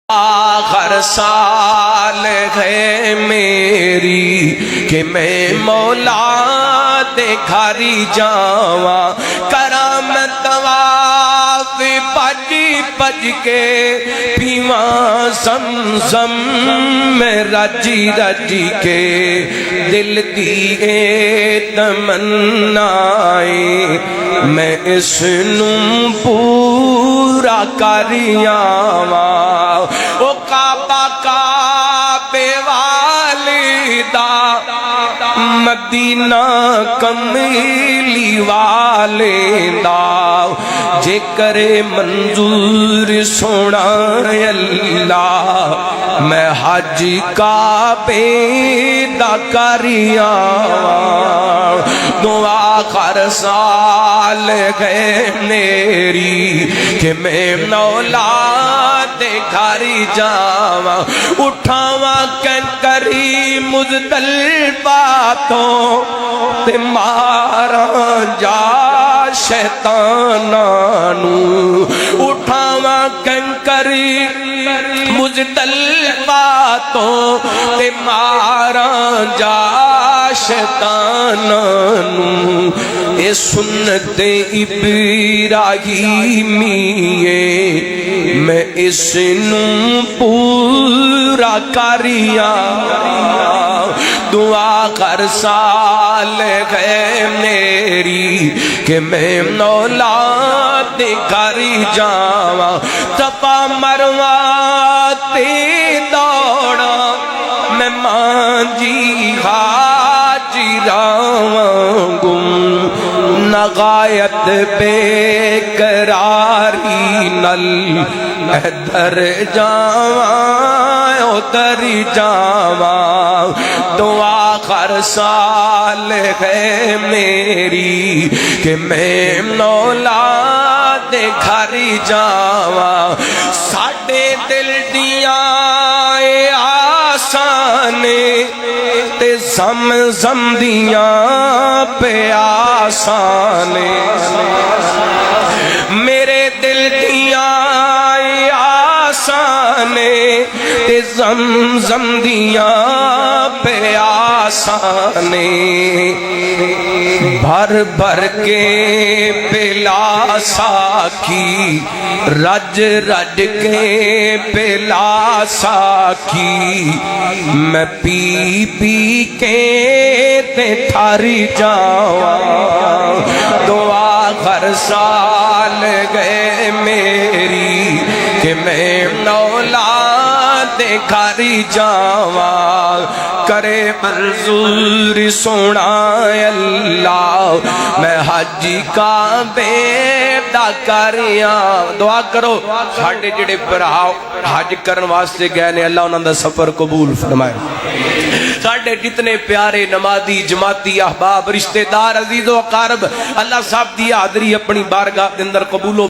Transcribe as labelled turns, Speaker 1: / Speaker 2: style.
Speaker 1: آخر سال ہے میری کہ میں مولا دے گھری جاواں کراں میں طواف پج پج کے پیواں زمزم میں رجی رجی کے دل دی تمنائیں میں اس نوں پورا کری آواں او کعبہ کعبے والی دا مدینہ کمیلی والے دا جے کرے منظور سونا اللہ میں حج کعبے دا کری آواں دعا آخر سال ہے میری کہ میں مولا دے گھری جاواں اٹھاواں کنکری مزدلفہ تو تے ماراں جا شیطاناں نوں اٹھاواں کنکری مزدلفہ تو تے ماراں جا شیطاناں نوں اے سنت ابراہیمی میں اس نوں پورا کریاں دعا کر سال ہے میری کہ میں مولا دے گھری جاواں صفا مروہ تے دوڑا میں مانجی حاجی راواں گم نغایت بے قراری نل ادھر جاواں ادھر جاواں دعا ہر سال ہے میری کہ میں مولا دے گھری جاواں ساڈے دل دیاں آسانے تے زمزم دیاں پیاسانے میرے دل دیاں آسانے تے زمزم دیاں پیاسانے بھر بھر کے پلا ساکی رج رج کے پلا ساکی میں پی پی کے تے تھاری جاواں دعا ہر سال گئے میری کہ میں مولا دے گھری جاواں کرے منظور سونا اللہ میں حج کعبے دا کریاں دعا کرو ساڈے جڑے بھرا حج کرن واسطے گئے نے اللہ انہاں دا سفر قبول فرمائے ساڈے جتنے پیارے نمازی جماعتی احباب رشتہ دار عزیز و اقارب اللہ صاحب دی حاضری اپنی بارگاہ دے اندر قبول